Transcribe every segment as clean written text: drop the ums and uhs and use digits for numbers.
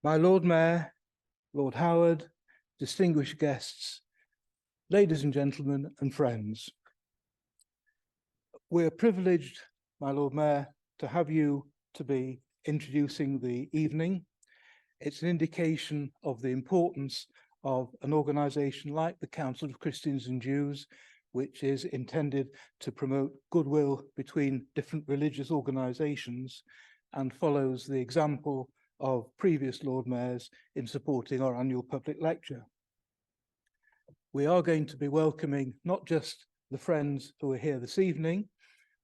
My Lord Mayor, Lord Howard, distinguished guests, ladies and gentlemen and friends. We're privileged, my Lord Mayor, to have you to be introducing the evening. It's an indication of the importance of an organisation like the Council of Christians and Jews, which is intended to promote goodwill between different religious organisations and follows the example of previous Lord Mayors in supporting our annual public lecture. We are going to be welcoming not just the friends who are here this evening,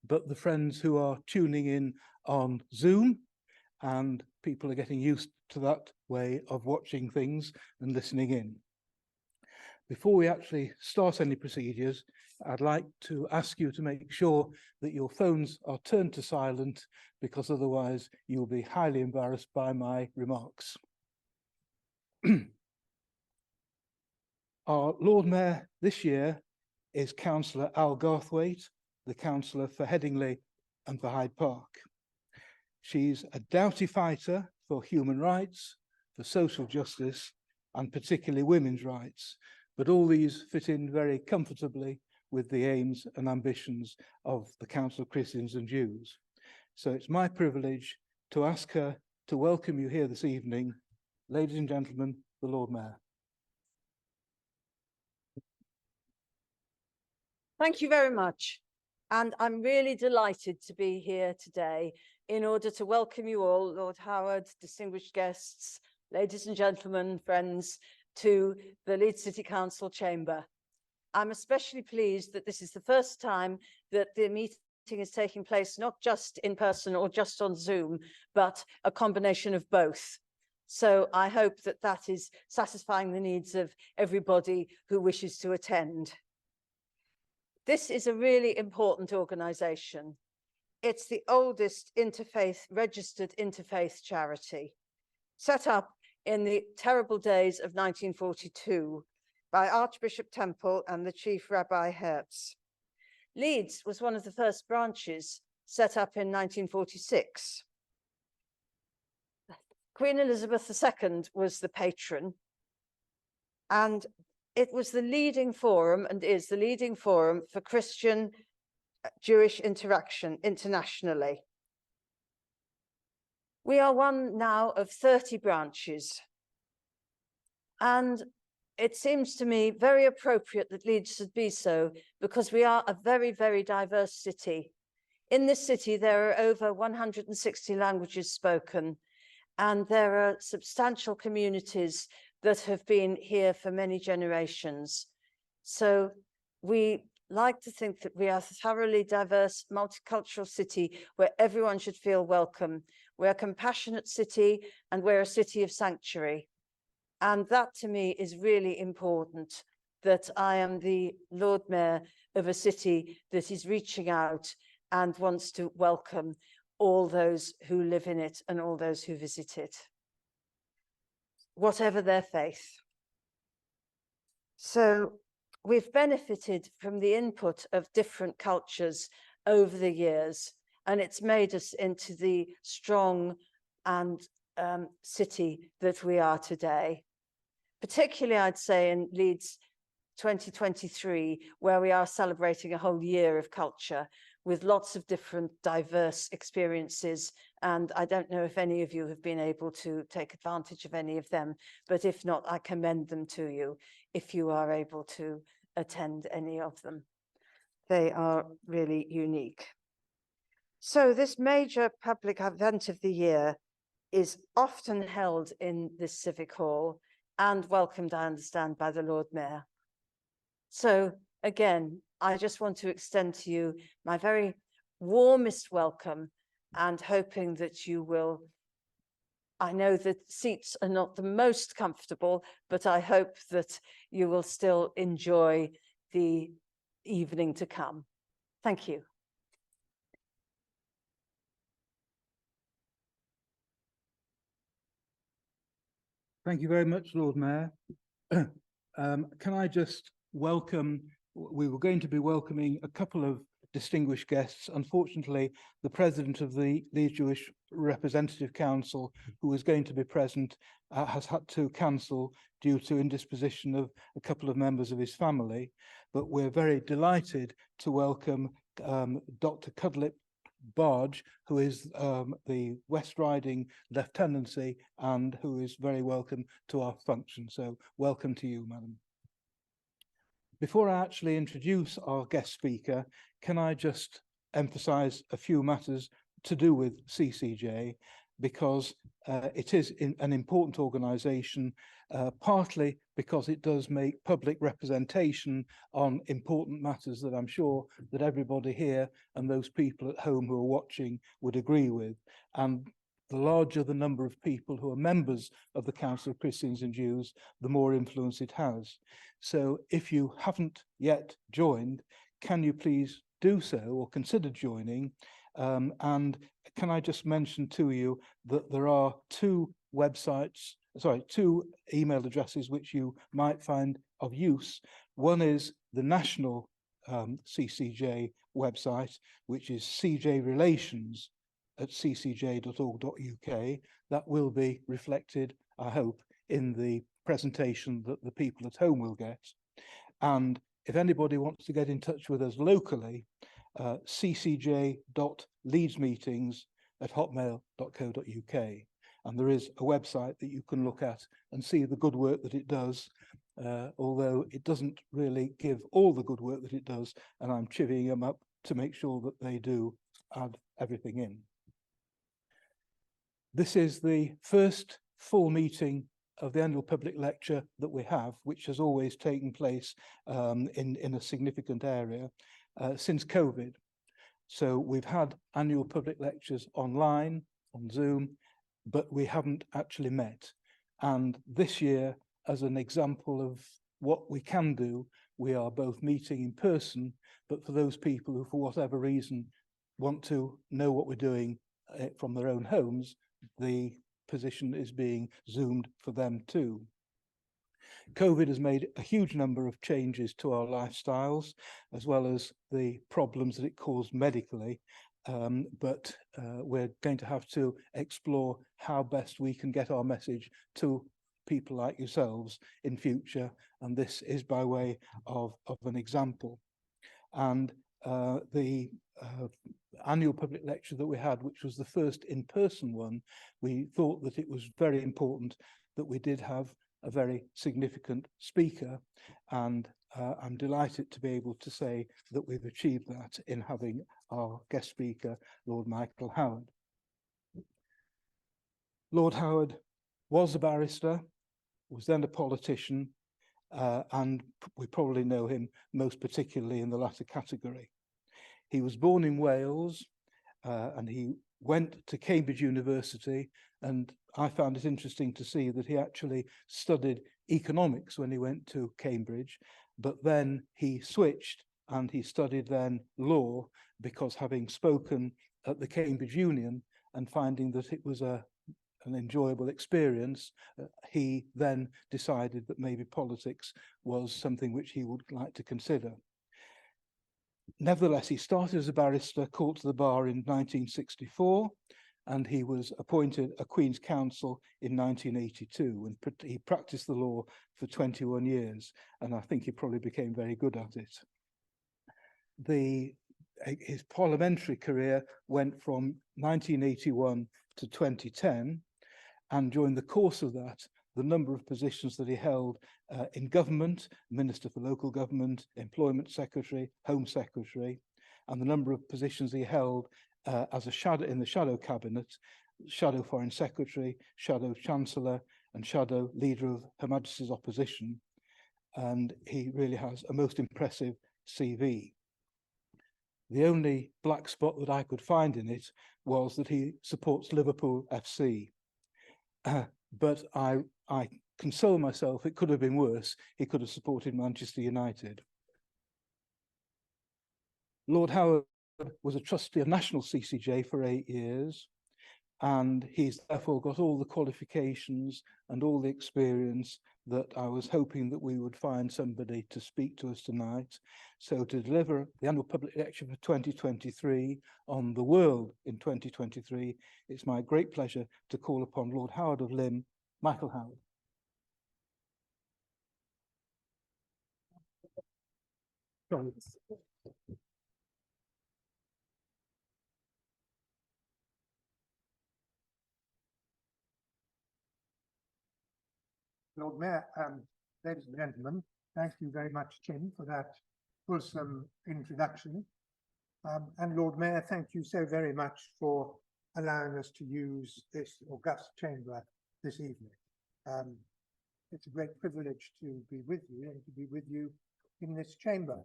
but the friends who are tuning in on Zoom, and people are getting used to that way of watching things and listening in. Before we actually start any procedures, I'd like to ask you to make sure that your phones are turned to silent, because otherwise you'll be highly embarrassed by my remarks. Our Lord Mayor this year is Councillor Al Garthwaite, the Councillor for Headingley and for Hyde Park. She's a doughty fighter for human rights, for social justice, and particularly women's rights. But all these fit in very comfortably with the aims and ambitions of the Council of Christians and Jews. So it's my privilege to ask her to welcome you here this evening. Ladies and gentlemen, the Lord Mayor. Thank you very much. And I'm really delighted to be here today in order to welcome you all, Lord Howard, distinguished guests, ladies and gentlemen, friends, to the Leeds City Council chamber. I'm especially pleased that this is the first time that the meeting is taking place not just in person or just on Zoom, but a combination of both. So I hope that that is satisfying the needs of everybody who wishes to attend. This is a really important organisation. It's the oldest registered interfaith charity, set up in the terrible days of 1942 by Archbishop Temple and the Chief Rabbi Hertz. Leeds was one of the first branches set up in 1946. Queen Elizabeth II was the patron, and it was the leading forum and is the leading forum for Christian Jewish interaction internationally. We are one now of 30 branches, and it seems to me very appropriate that Leeds should be so, because we are a very, very diverse city. In this city, there are over 160 languages spoken, and there are substantial communities that have been here for many generations. So we like to think that we are a thoroughly diverse, multicultural city where everyone should feel welcome. We're a compassionate city, and we're a city of sanctuary. And that to me is really important, that I am the Lord Mayor of a city that is reaching out and wants to welcome all those who live in it and all those who visit it, whatever their faith. So we've benefited from the input of different cultures over the years, and it's made us into the strong and city that we are today. Particularly, I'd say, in Leeds 2023, where we are celebrating a whole year of culture with lots of different diverse experiences. And I don't know if any of you have been able to take advantage of any of them, but if not, I commend them to you if you are able to attend any of them. They are really unique. So this major public event of the year is often held in this civic hall and welcomed, I understand, by the Lord Mayor. So again, I just want to extend to you my very warmest welcome, and hoping that you will, I know that seats are not the most comfortable, but I hope that you will still enjoy the evening to come. Thank you. Thank you very much, Lord Mayor. Can I just welcome, we were going to be welcoming a couple of distinguished guests. Unfortunately, the president of the Leeds Jewish Representative Council, who was going to be present, has had to cancel due to indisposition of a couple of members of his family. But we're very delighted to welcome Dr. Cudlip Barge, who is the West Riding Lieutenancy and who is very welcome to our function. So welcome to you, madam. Before I actually introduce our guest speaker, can I just emphasize a few matters to do with CCJ, because it is an important organization, partly because it does make public representation on important matters that I'm sure that everybody here and those people at home who are watching would agree with. And the larger the number of people who are members of the Council of Christians and Jews, the more influence it has. So if you haven't yet joined, can you please do so or consider joining? And can I just mention to you that there are two email addresses which you might find of use. One is the national CCJ website, which is cjrelations@ccj.org.uk. That will be reflected, I hope, in the presentation that the people at home will get. And if anybody wants to get in touch with us locally, ccj.leadsmeetings@hotmail.co.uk. And there is a website that you can look at and see the good work that it does, although it doesn't really give all the good work that it does, and I'm chivying them up to make sure that they do add everything in. This is the first full meeting of the annual public lecture that we have, which has always taken place in a significant area since COVID. So we've had annual public lectures online, on Zoom, but we haven't actually met. And this year, as an example of what we can do, we are both meeting in person, but for those people who, for whatever reason, want to know what we're doing from their own homes, the position is being Zoomed for them too. COVID has made a huge number of changes to our lifestyles, as well as the problems that it caused medically. But we're going to have to explore how best we can get our message to people like yourselves in future. And this is by way of an example. And the annual public lecture that we had, which was the first in-person one, we thought that it was very important that we did have a very significant speaker, and I'm delighted to be able to say that we've achieved that in having our guest speaker, Lord Michael Howard. Lord Howard was a barrister, was then a politician, and we probably know him most particularly in the latter category. He was born in Wales, and he went to Cambridge University, and I found it interesting to see that he actually studied economics when he went to Cambridge, but then he switched and he studied then law, because having spoken at the Cambridge Union and finding that it was an enjoyable experience, he then decided that maybe politics was something which he would like to consider. Nevertheless, he started as a barrister, called to the bar in 1964, and he was appointed a Queen's Counsel in 1982, and he practiced the law for 21 years, and I think he probably became very good at it. His parliamentary career went from 1981 to 2010, and during the course of that, the number of positions that he held in government, Minister for Local Government, Employment Secretary, Home Secretary, and the number of positions he held as a shadow in the shadow cabinet, shadow Foreign Secretary, shadow Chancellor, and shadow Leader of Her Majesty's Opposition. And he really has a most impressive CV. The only black spot that I could find in it was that he supports Liverpool FC. But I console myself, it could have been worse. He could have supported Manchester United. Lord Howard was a trustee of National CCJ for 8 years, and he's therefore got all the qualifications and all the experience that I was hoping that we would find somebody to speak to us tonight. So to deliver the annual public lecture for 2023 on the world in 2023, it's my great pleasure to call upon Lord Howard of Lymm, Michael Howard. Lord Mayor, ladies and gentlemen, thank you very much, Tim, for that fulsome introduction. And Lord Mayor, thank you so very much for allowing us to use this august chamber this evening. It's a great privilege to be with you and to be with you in this chamber.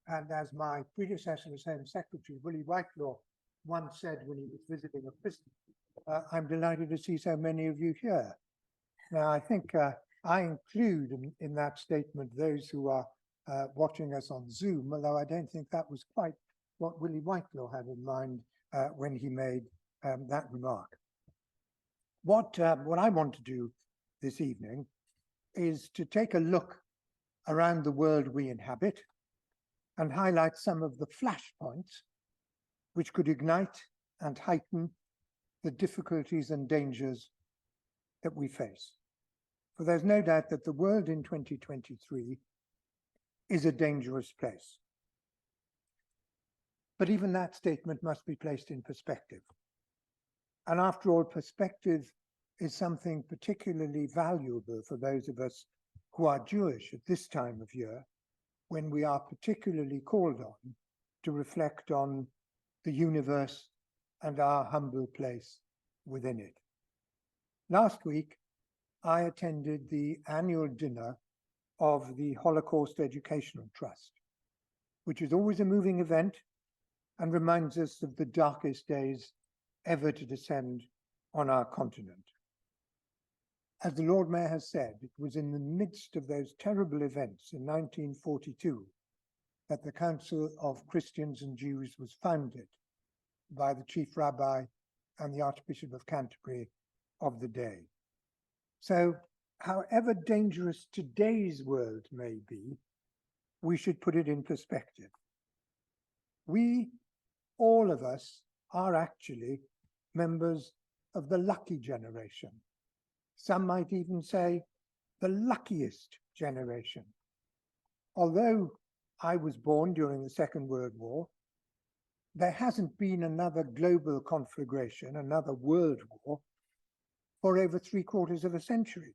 And as my predecessor as Home Secretary, Willie Whitelaw, once said when he was visiting a prison, I'm delighted to see so many of you here. Now, I think I include in that statement those who are watching us on Zoom, although I don't think that was quite what Willie Whitelaw had in mind when he made that remark. What I want to do this evening is to take a look around the world we inhabit and highlight some of the flashpoints which could ignite and heighten the difficulties and dangers that we face. For there's no doubt that the world in 2023 is a dangerous place. But even that statement must be placed in perspective. And after all, perspective is something particularly valuable for those of us who are Jewish at this time of year, when we are particularly called on to reflect on the universe and our humble place within it. Last week, I attended the annual dinner of the Holocaust Educational Trust, which is always a moving event and reminds us of the darkest days ever to descend on our continent. As the Lord Mayor has said, it was in the midst of those terrible events in 1942 that the Council of Christians and Jews was founded by the Chief Rabbi and the Archbishop of Canterbury of the day. So, however dangerous today's world may be, we should put it in perspective. We, all of us, are actually members of the lucky generation. Some might even say the luckiest generation. Although I was born during the Second World War, there hasn't been another global conflagration, another world war, for over 3/4 of a century.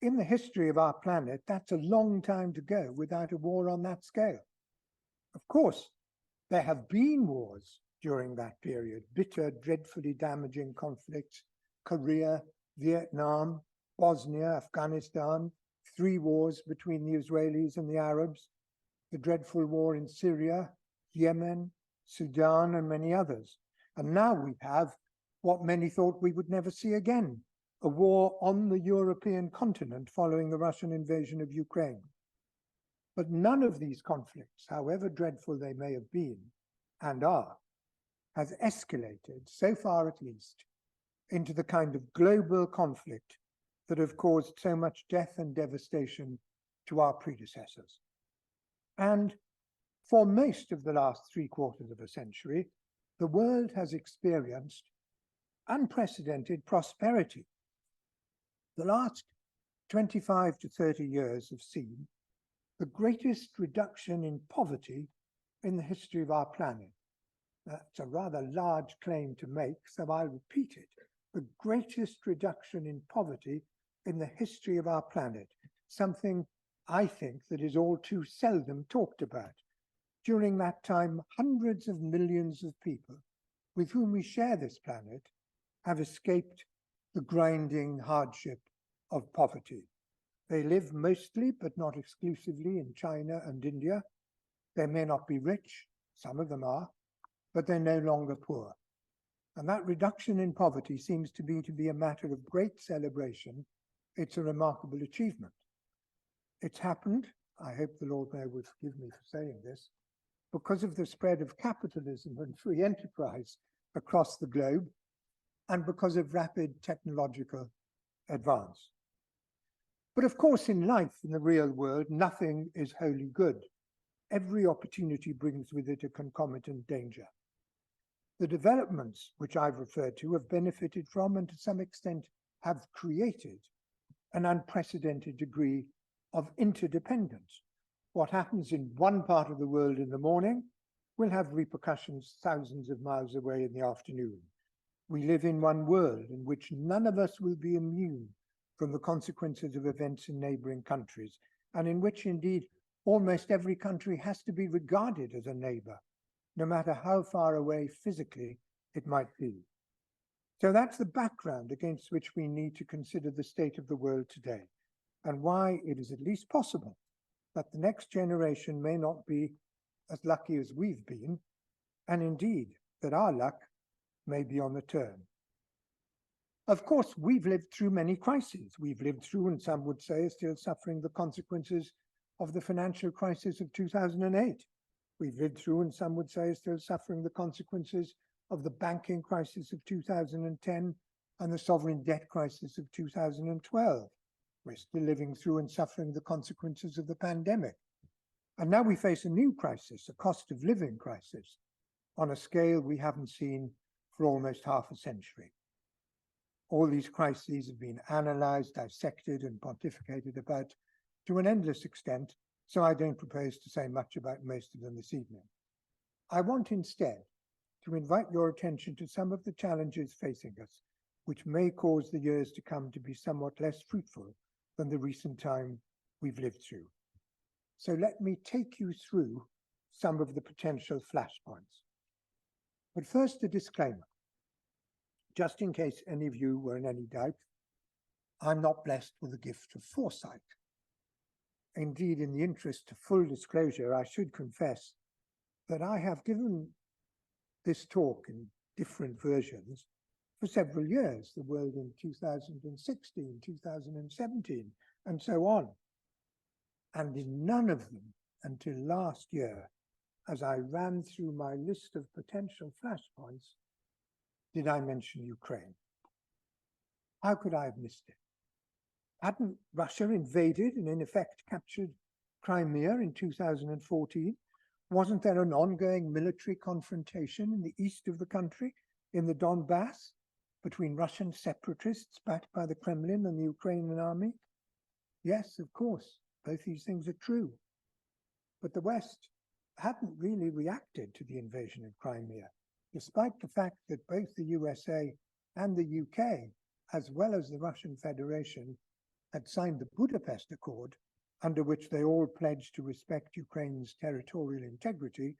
In the history of our planet, that's a long time to go without a war on that scale. Of course, there have been wars during that period, bitter, dreadfully damaging conflicts, Korea, Vietnam, Bosnia, Afghanistan, 3 wars between the Israelis and the Arabs, the dreadful war in Syria, Yemen, Sudan, and many others. And now we have what many thought we would never see again, a war on the European continent following the Russian invasion of Ukraine. But none of these conflicts, however dreadful they may have been and are, has escalated, so far at least, into the kind of global conflict that have caused so much death and devastation to our predecessors. And for most of the last 3/4 of a century, the world has experienced unprecedented prosperity. The last 25 to 30 years have seen the greatest reduction in poverty in the history of our planet. That's a rather large claim to make, so I'll repeat it. The greatest reduction in poverty in the history of our planet, something I think that is all too seldom talked about. During that time, hundreds of millions of people with whom we share this planet have escaped the grinding hardship of poverty. They live mostly, but not exclusively, in China and India. They may not be rich, some of them are, but they're no longer poor. And that reduction in poverty seems to be a matter of great celebration. It's a remarkable achievement. It's happened, I hope the Lord Mayor will forgive me for saying this, because of the spread of capitalism and free enterprise across the globe, and because of rapid technological advance. But of course, in life, in the real world, nothing is wholly good. Every opportunity brings with it a concomitant danger. The developments which I've referred to have benefited from and to some extent have created an unprecedented degree of interdependence. What happens in one part of the world in the morning will have repercussions thousands of miles away in the afternoon. We live in one world in which none of us will be immune from the consequences of events in neighboring countries, and in which indeed almost every country has to be regarded as a neighbor, no matter how far away physically it might be. So that's the background against which we need to consider the state of the world today, and why it is at least possible that the next generation may not be as lucky as we've been, and indeed that our luck may be on the turn. Of course, we've lived through many crises. We've lived through, and some would say, are still suffering the consequences of the financial crisis of 2008. We've lived through, and some would say, are still suffering the consequences of the banking crisis of 2010 and the sovereign debt crisis of 2012. We're still living through and suffering the consequences of the pandemic. And now we face a new crisis, a cost of living crisis, on a scale we haven't seen for almost half a century. All these crises have been analyzed, dissected, and pontificated about to an endless extent, so I don't propose to say much about most of them this evening. I want instead to invite your attention to some of the challenges facing us, which may cause the years to come to be somewhat less fruitful than the recent time we've lived through. So let me take you through some of the potential flashpoints. But first, a disclaimer. Just in case any of you were in any doubt, I'm not blessed with the gift of foresight. Indeed, in the interest of full disclosure, I should confess that I have given this talk in different versions for several years, the world in 2016, 2017, and so on. And in none of them until last year, as I ran through my list of potential flashpoints, did I mention Ukraine. How could I have missed it? Hadn't Russia invaded and in effect captured Crimea in 2014? Wasn't there an ongoing military confrontation in the east of the country, in the Donbass, between Russian separatists backed by the Kremlin and the Ukrainian army? Yes, of course, both these things are true. But the West hadn't really reacted to the invasion of Crimea, despite the fact that both the USA and the UK, as well as the Russian Federation, had signed the Budapest Accord, under which they all pledged to respect Ukraine's territorial integrity,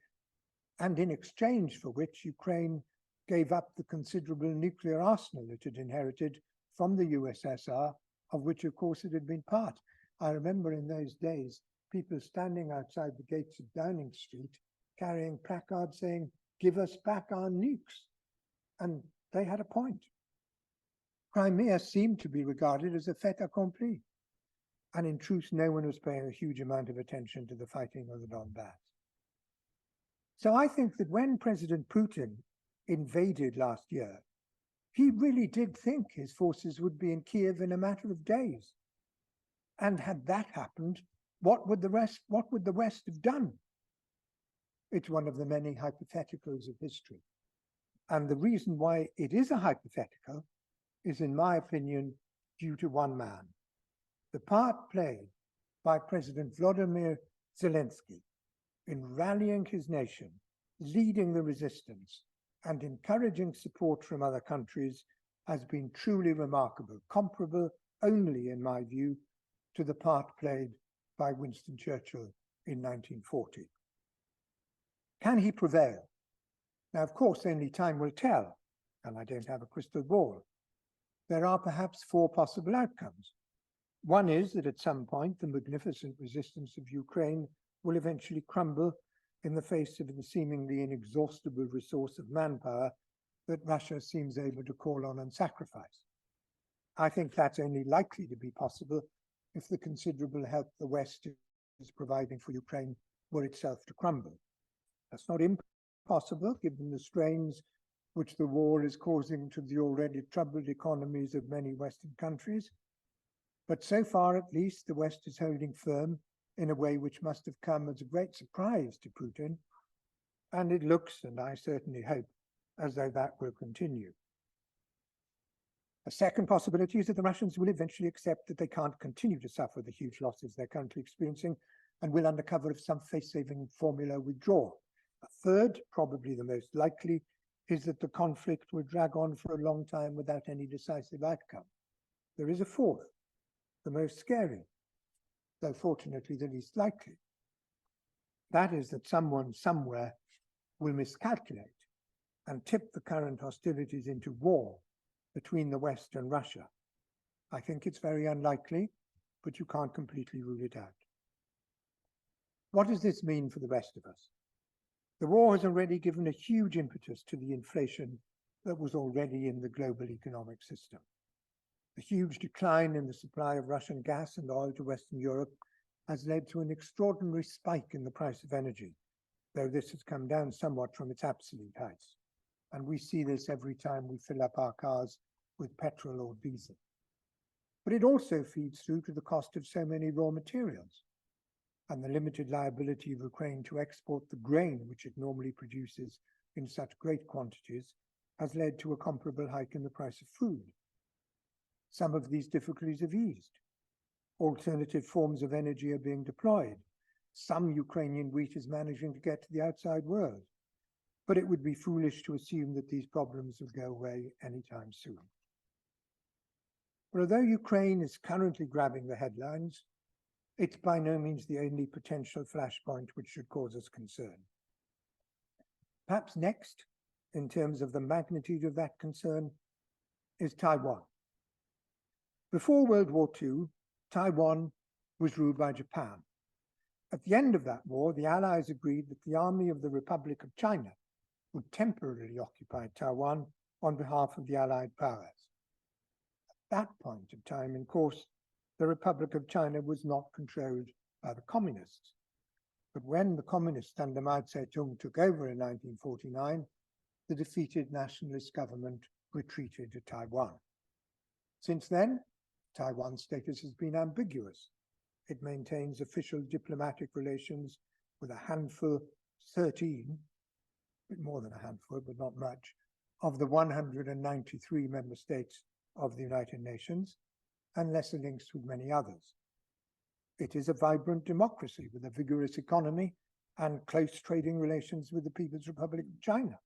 and in exchange for which Ukraine gave up the considerable nuclear arsenal it had inherited from the USSR, of which, of course, it had been part. I remember in those days, people standing outside the gates of Downing Street, carrying placards saying, "Give us back our nukes." And they had a point. Crimea seemed to be regarded as a fait accompli. And in truth, no one was paying a huge amount of attention to the fighting of the Donbass. So I think that when President Putin invaded last year, he really did think his forces would be in Kiev in a matter of days. And had that happened, what would the West have done? It's one of the many hypotheticals of history. And the reason why it is a hypothetical is, in my opinion, due to one man. The part played by President Volodymyr Zelensky in rallying his nation, leading the resistance, and encouraging support from other countries has been truly remarkable, comparable only, in my view, to the part played by Winston Churchill in 1940. Can he prevail? Now, of course, only time will tell, and I don't have a crystal ball. There are perhaps four possible outcomes. One is that at some point, the magnificent resistance of Ukraine will eventually crumble in the face of the seemingly inexhaustible resource of manpower that Russia seems able to call on and sacrifice. I think that's only likely to be possible if the considerable help the West is providing for Ukraine were itself to crumble. That's not impossible, given the strains which the war is causing to the already troubled economies of many Western countries. But so far, at least, the West is holding firm in a way which must have come as a great surprise to Putin. And it looks, and I certainly hope, as though that will continue. A second possibility is that the Russians will eventually accept that they can't continue to suffer the huge losses they're currently experiencing and will, under cover of some face-saving formula, withdraw. A third, probably the most likely, is that the conflict will drag on for a long time without any decisive outcome. There is a fourth, the most scary, though fortunately the least likely. That is that someone somewhere will miscalculate and tip the current hostilities into war between the West and Russia. I think it's very unlikely, but you can't completely rule it out. What does this mean for the rest of us? The war has already given a huge impetus to the inflation that was already in the global economic system. The huge decline in the supply of Russian gas and oil to Western Europe has led to an extraordinary spike in the price of energy, though this has come down somewhat from its absolute heights. And we see this every time we fill up our cars with petrol or diesel. But it also feeds through to the cost of so many raw materials, and the limited liability of Ukraine to export the grain which it normally produces in such great quantities has led to a comparable hike in the price of food. Some of these difficulties have eased. Alternative forms of energy are being deployed. Some Ukrainian wheat is managing to get to the outside world. But it would be foolish to assume that these problems will go away anytime soon. But although Ukraine is currently grabbing the headlines, it's by no means the only potential flashpoint which should cause us concern. Perhaps next, in terms of the magnitude of that concern, is Taiwan. Before World War II, Taiwan was ruled by Japan. At the end of that war, the Allies agreed that the Army of the Republic of China would temporarily occupy Taiwan on behalf of the Allied powers. At that point of time, of course, the Republic of China was not controlled by the communists. But when the communists under Mao Zedong took over in 1949, the defeated nationalist government retreated to Taiwan. Since then, Taiwan's status has been ambiguous. It maintains official diplomatic relations with a handful, 13, a bit more than a handful, but not much, of the 193 member states of the United Nations, and lesser links with many others. It is a vibrant democracy with a vigorous economy and close trading relations with the People's Republic of China.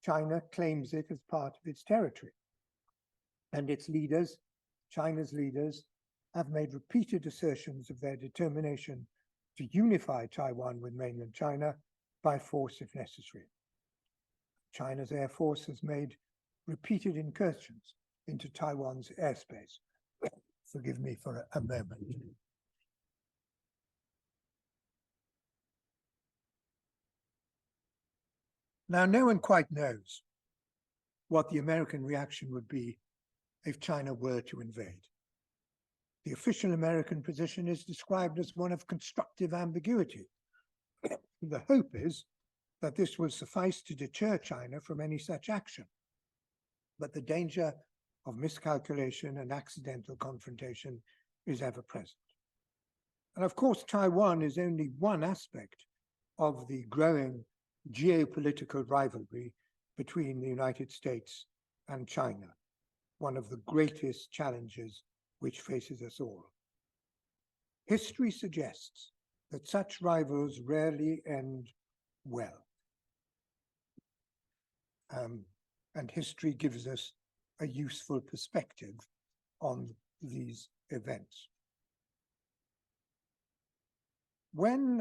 China claims it as part of its territory, and its leaders, China's leaders, have made repeated assertions of their determination to unify Taiwan with mainland China by force if necessary. China's Air Force has made repeated incursions into Taiwan's airspace. Forgive me for a moment. Now, no one quite knows what the American reaction would be if China were to invade. The official American position is described as one of constructive ambiguity. The hope is that this will suffice to deter China from any such action. But the danger of miscalculation and accidental confrontation is ever present. And of course, Taiwan is only one aspect of the growing geopolitical rivalry between the United States and China, one of the greatest challenges which faces us all. History suggests that such rivals rarely end well. And history gives us a useful perspective on these events. When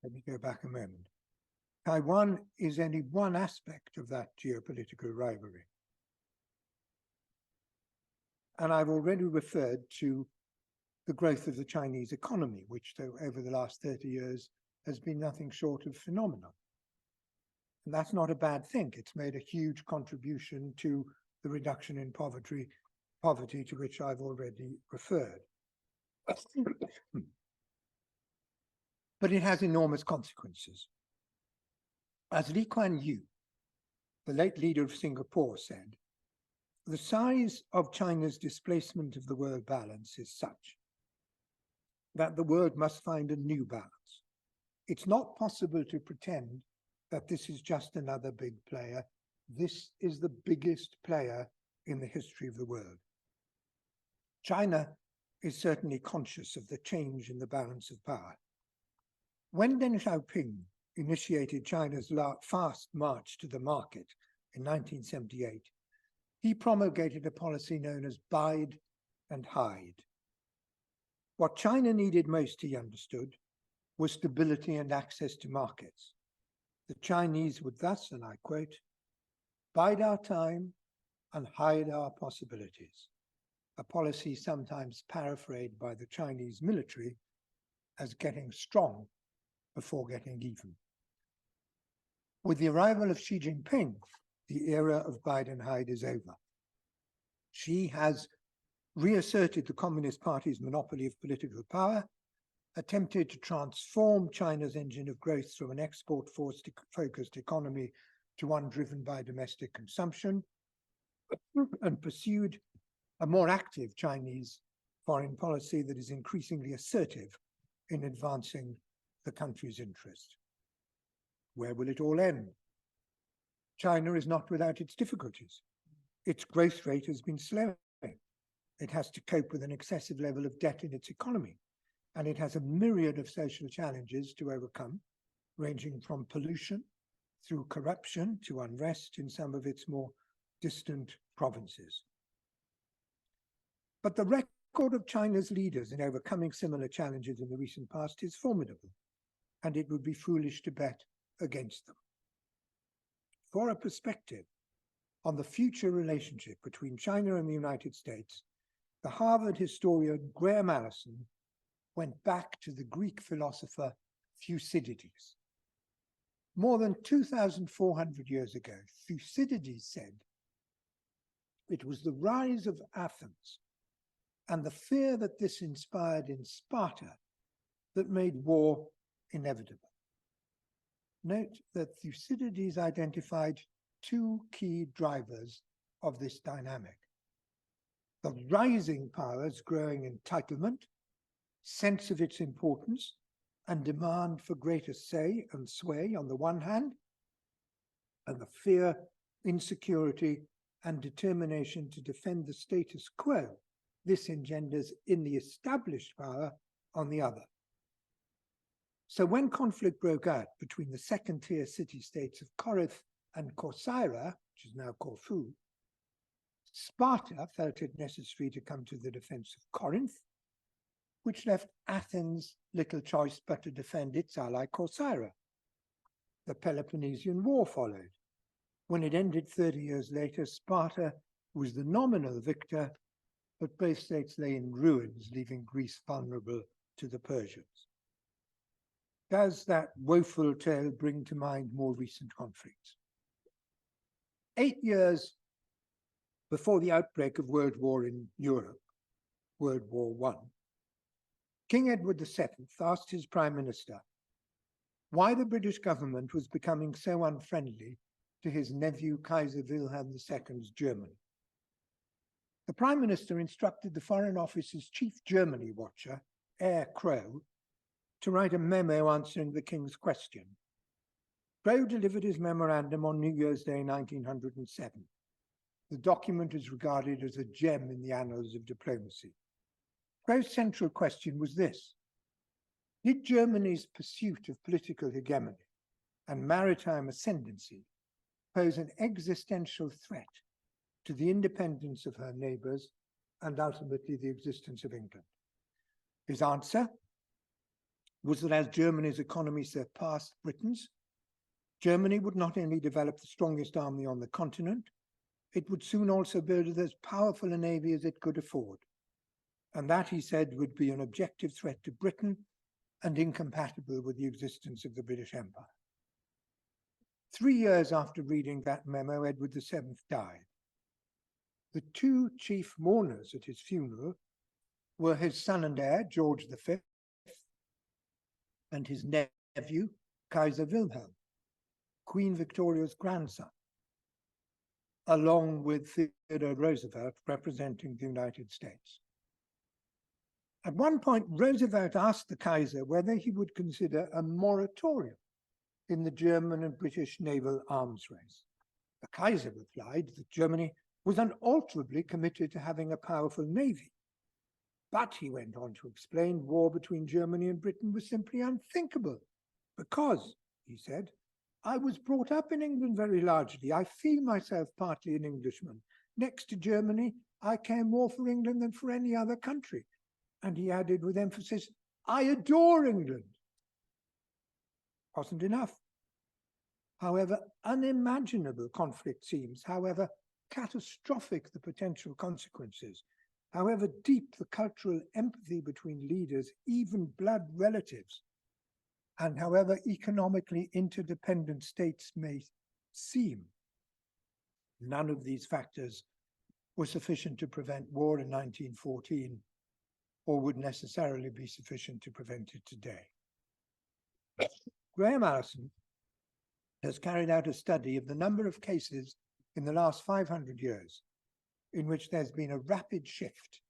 let me go back a moment. Taiwan is only one aspect of that geopolitical rivalry. And I've already referred to the growth of the Chinese economy, which over the last 30 years has been nothing short of phenomenal. And that's not a bad thing. It's made a huge contribution to the reduction in poverty to which I've already referred. but it has enormous consequences. As Lee Kuan Yew, the late leader of Singapore, said, the size of China's displacement of the world balance is such that the world must find a new balance. It's not possible to pretend that this is just another big player. This is the biggest player in the history of the world. China is certainly conscious of the change in the balance of power. When Deng Xiaoping initiated China's fast march to the market in 1978, he promulgated a policy known as bide and hide. What China needed most, he understood, was stability and access to markets. The Chinese would thus, and I quote, bide our time and hide our possibilities, a policy sometimes paraphrased by the Chinese military as getting strong before getting even. With the arrival of Xi Jinping, the era of bide and hide is over. Xi has reasserted the Communist Party's monopoly of political power, attempted to transform China's engine of growth from an export-focused economy to one driven by domestic consumption, and pursued a more active Chinese foreign policy that is increasingly assertive in advancing the country's interest. Where will it all end? China is not without its difficulties. Its growth rate has been slowing. It has to cope with an excessive level of debt in its economy, and it has a myriad of social challenges to overcome, ranging from pollution through corruption to unrest in some of its more distant provinces. But the record of China's leaders in overcoming similar challenges in the recent past is formidable, and it would be foolish to bet against them. For a perspective on the future relationship between China and the United States, the Harvard historian Graham Allison went back to the Greek philosopher Thucydides. More than 2,400 years ago, Thucydides said, it was the rise of Athens and the fear that this inspired in Sparta that made war inevitable. Note that Thucydides identified two key drivers of this dynamic: the rising power's growing entitlement, sense of its importance, and demand for greater say and sway on the one hand, and the fear, insecurity, and determination to defend the status quo this engenders in the established power on the other. So when conflict broke out between the second-tier city-states of Corinth and Corcyra, which is now Corfu, Sparta felt it necessary to come to the defense of Corinth, which left Athens little choice but to defend its ally Corcyra. The Peloponnesian War followed. When it ended 30 years later, Sparta was the nominal victor, but both states lay in ruins, leaving Greece vulnerable to the Persians. Does that woeful tale bring to mind more recent conflicts? 8 years before the outbreak of World War in Europe, World War I, King Edward VII asked his Prime Minister why the British government was becoming so unfriendly to his nephew Kaiser Wilhelm II's Germany. The Prime Minister instructed the Foreign Office's chief Germany watcher, Eyre Crowe, to write a memo answering the King's question. Crowe delivered his memorandum on New Year's Day 1907. The document is regarded as a gem in the annals of diplomacy. Crowe's central question was this: did Germany's pursuit of political hegemony and maritime ascendancy pose an existential threat to the independence of her neighbors and ultimately the existence of England? His answer was that as Germany's economy surpassed Britain's, Germany would not only develop the strongest army on the continent, it would soon also build as powerful a navy as it could afford. And that, he said, would be an objective threat to Britain and incompatible with the existence of the British Empire. 3 years after reading that memo, Edward VII died. The two chief mourners at his funeral were his son and heir, George V, and his nephew, Kaiser Wilhelm, Queen Victoria's grandson, along with Theodore Roosevelt representing the United States. At one point, Roosevelt asked the Kaiser whether he would consider a moratorium in the German and British naval arms race. The Kaiser replied that Germany was unalterably committed to having a powerful navy. But he went on to explain war between Germany and Britain was simply unthinkable because, he said, I was brought up in England very largely. I feel myself partly an Englishman. Next to Germany, I care more for England than for any other country. And he added with emphasis, I adore England. Wasn't enough. However unimaginable conflict seems, however catastrophic the potential consequences, however deep the cultural empathy between leaders, even blood relatives, and however economically interdependent states may seem, none of these factors were sufficient to prevent war in 1914 or would necessarily be sufficient to prevent it today. Graham Allison has carried out a study of the number of cases in the last 500 years in which there's been a rapid shift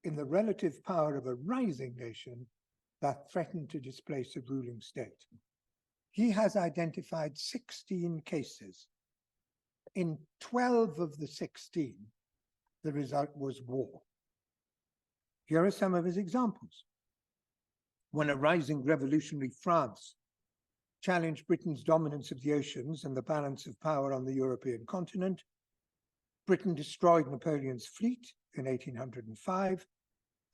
in the relative power of a rising nation that threatened to displace a ruling state. He has identified 16 cases. In 12 of the 16, the result was war. Here are some of his examples. When a rising revolutionary France challenged Britain's dominance of the oceans and the balance of power on the European continent, Britain destroyed Napoleon's fleet in 1805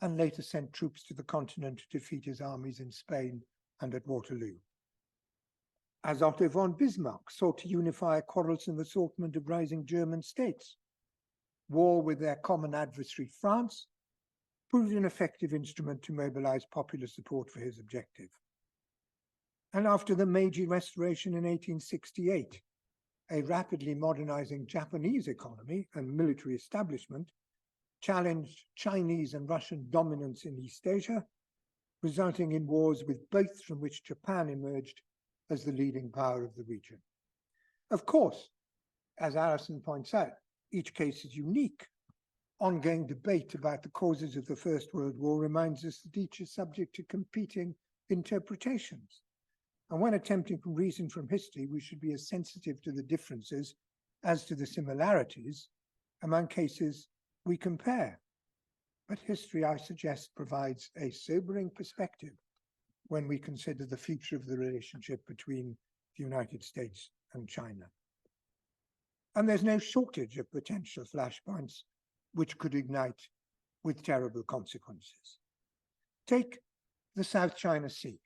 and later sent troops to the continent to defeat his armies in Spain and at Waterloo. As Otto von Bismarck sought to unify a quarrelsome assortment of rising German states, war with their common adversary France proved an effective instrument to mobilize popular support for his objective. And after the Meiji Restoration in 1868, a rapidly modernizing Japanese economy and military establishment challenged Chinese and Russian dominance in East Asia, resulting in wars with both, from which Japan emerged as the leading power of the region. Of course, as Allison points out, each case is unique. Ongoing debate about the causes of the First World War reminds us that each is subject to competing interpretations. And when attempting to reason from history, we should be as sensitive to the differences as to the similarities among cases we compare. But history, I suggest, provides a sobering perspective when we consider the future of the relationship between the United States and China. And there's no shortage of potential flashpoints which could ignite with terrible consequences. Take the South China Sea.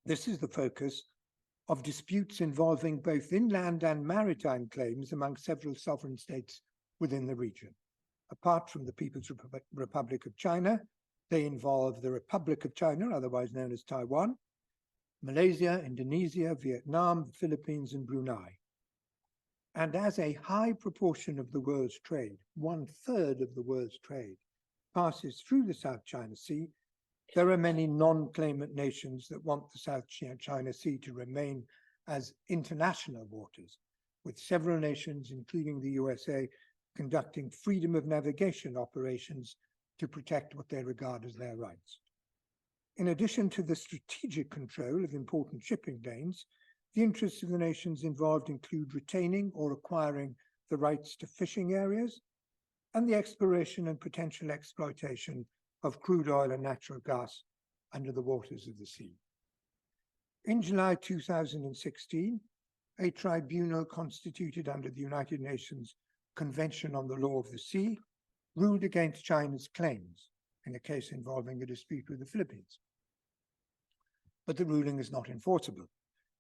This is the focus of disputes involving both inland and maritime claims among several sovereign states within the region. Apart from the People's Republic of China, they involve the Republic of China, otherwise known as Taiwan, Malaysia, Indonesia, Vietnam, the Philippines, and Brunei. And as a high proportion of the world's trade, 1/3 of the world's trade, passes through the South China Sea, there are many non-claimant nations that want the South China Sea to remain as international waters, with several nations, including the USA, conducting freedom of navigation operations to protect what they regard as their rights. In addition to the strategic control of important shipping lanes, the interests of the nations involved include retaining or acquiring the rights to fishing areas and the exploration and potential exploitation of crude oil and natural gas under the waters of the sea. In July 2016, a tribunal constituted under the United Nations Convention on the Law of the Sea ruled against China's claims in a case involving a dispute with the Philippines. But the ruling is not enforceable,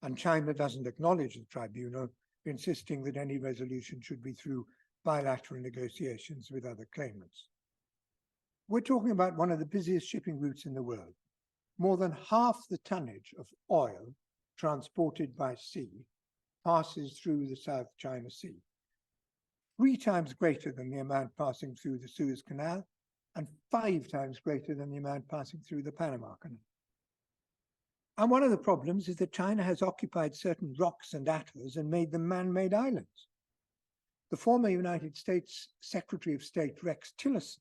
and China doesn't acknowledge the tribunal, insisting that any resolution should be through bilateral negotiations with other claimants. We're talking about one of the busiest shipping routes in the world. More than half the tonnage of oil transported by sea passes through the South China Sea, 3 times greater than the amount passing through the Suez Canal and 5 times greater than the amount passing through the Panama Canal. And one of the problems is that China has occupied certain rocks and atolls and made them man-made islands. The former United States Secretary of State Rex Tillerson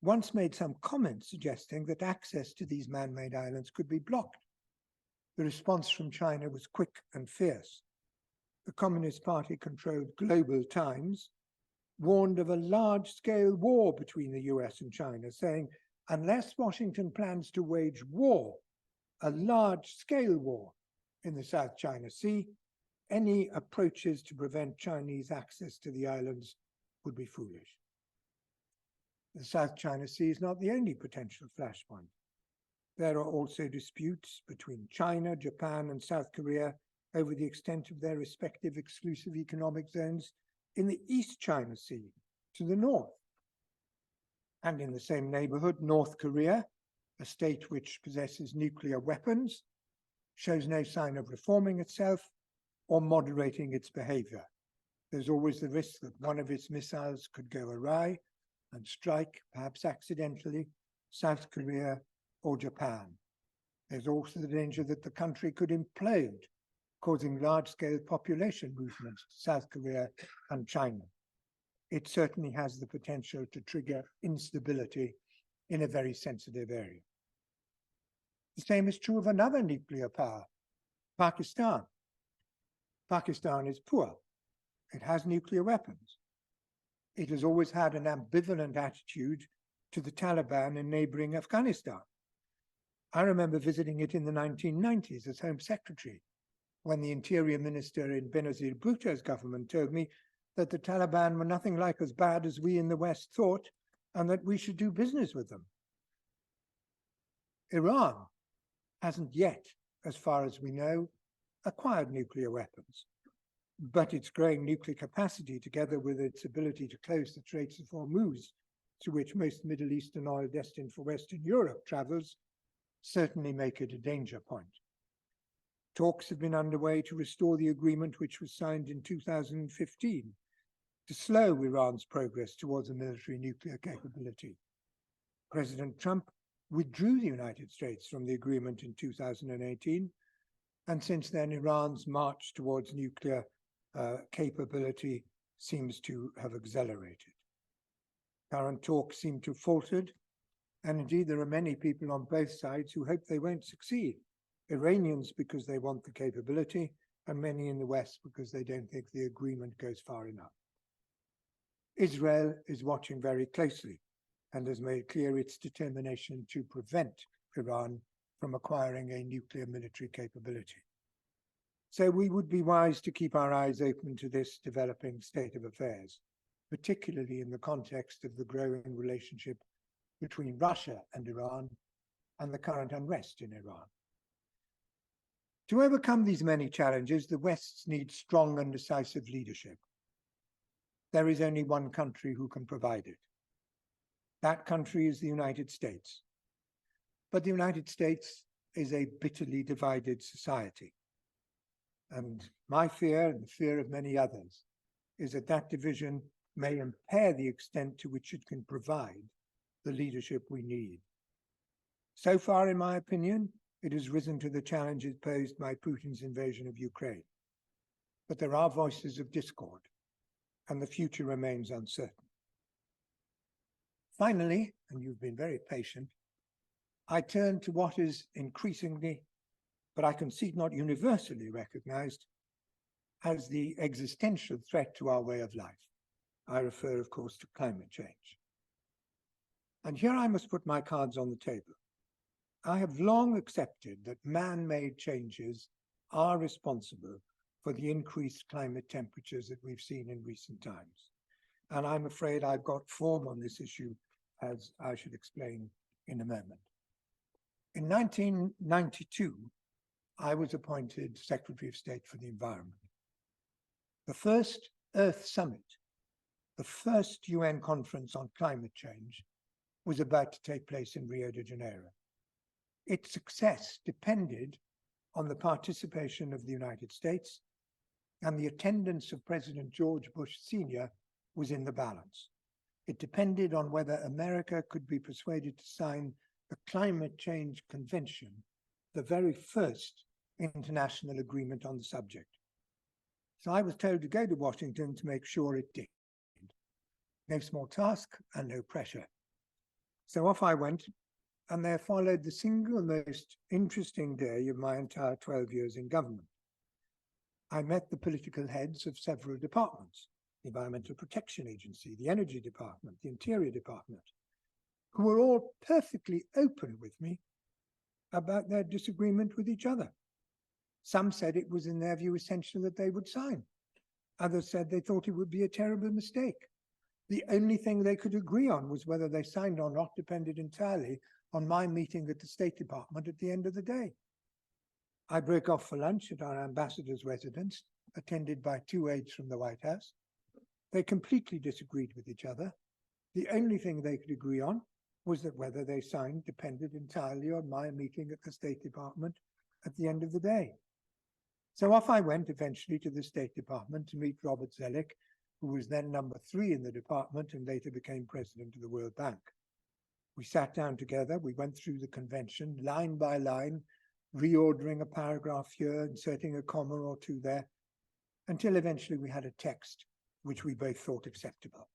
once made some comments suggesting that access to these man-made islands could be blocked. The response from China was quick and fierce. The Communist Party-controlled Global Times warned of a large-scale war between the US and China, saying, unless Washington plans to wage war, a large-scale war in the South China Sea, any approaches to prevent Chinese access to the islands would be foolish. The South China Sea is not the only potential flashpoint. There are also disputes between China, Japan, and South Korea over the extent of their respective exclusive economic zones in the East China Sea to the north. And in the same neighborhood, North Korea, a state which possesses nuclear weapons, shows no sign of reforming itself or moderating its behavior. There's always the risk that one of its missiles could go awry and strike, perhaps accidentally, South Korea or Japan. There's also the danger that the country could implode, causing large-scale population movements to South Korea and China. It certainly has the potential to trigger instability in a very sensitive area. The same is true of another nuclear power, Pakistan. Pakistan is poor. It has nuclear weapons. It has always had an ambivalent attitude to the Taliban in neighboring Afghanistan. I remember visiting it in the 1990s as Home Secretary, when the Interior Minister in Benazir Bhutto's government told me that the Taliban were nothing like as bad as we in the West thought, and that we should do business with them. Iran hasn't yet, as far as we know, acquired nuclear weapons, but its growing nuclear capacity, together with its ability to close the Straits of Hormuz, through which most Middle Eastern oil destined for Western Europe travels, certainly make it a danger point. Talks have been underway to restore the agreement which was signed in 2015 to slow Iran's progress towards a military nuclear capability. President Trump withdrew the United States from the agreement in 2018, and since then Iran's march towards nuclear capability seems to have accelerated. Current talks seem to have faltered, and indeed there are many people on both sides who hope they won't succeed. Iranians because they want the capability, and many in the West because they don't think the agreement goes far enough. Israel is watching very closely and has made clear its determination to prevent Iran from acquiring a nuclear military capability. So we would be wise to keep our eyes open to this developing state of affairs, particularly in the context of the growing relationship between Russia and Iran and the current unrest in Iran. To overcome these many challenges, the West needs strong and decisive leadership. There is only one country who can provide it. That country is the United States. But the United States is a bitterly divided society. And my fear, and the fear of many others, is that that division may impair the extent to which it can provide the leadership we need. So far, in my opinion, it has risen to the challenges posed by Putin's invasion of Ukraine. But there are voices of discord, and the future remains uncertain. Finally, and you've been very patient, I turn to what is increasingly, but I concede not universally recognized, as the existential threat to our way of life. I refer, of course, to climate change. And here I must put my cards on the table. I have long accepted that man-made changes are responsible for the increased climate temperatures that we've seen in recent times. And I'm afraid I've got form on this issue, as I should explain in a moment. In 1992, I was appointed Secretary of State for the Environment. The first Earth Summit, the first UN conference on climate change, was about to take place in Rio de Janeiro. Its success depended on the participation of the United States, and the attendance of President George Bush Sr. was in the balance. It depended on whether America could be persuaded to sign the Climate Change Convention the very first international agreement on the subject. So I was told to go to Washington to make sure it did. No small task and no pressure. So off I went, and there followed the single most interesting day of my entire 12 years in government. I met the political heads of several departments, the Environmental Protection Agency, the Energy Department, the Interior Department, who were all perfectly open with me about their disagreement with each other. Some said it was in their view essential that they would sign. Others said they thought it would be a terrible mistake. The only thing they could agree on was whether they signed or not depended entirely on my meeting at the State Department at the end of the day. I broke off for lunch at our ambassador's residence, attended by 2 aides from the White House. They completely disagreed with each other. The only thing they could agree on was that whether they signed depended entirely on my meeting at the State Department at the end of the day. So off I went eventually to the State Department to meet Robert Zoellick, who was then number 3 in the department and later became president of the World Bank. We sat down together, we went through the convention line by line, reordering a paragraph here, inserting a comma or two there, until eventually we had a text which we both thought acceptable.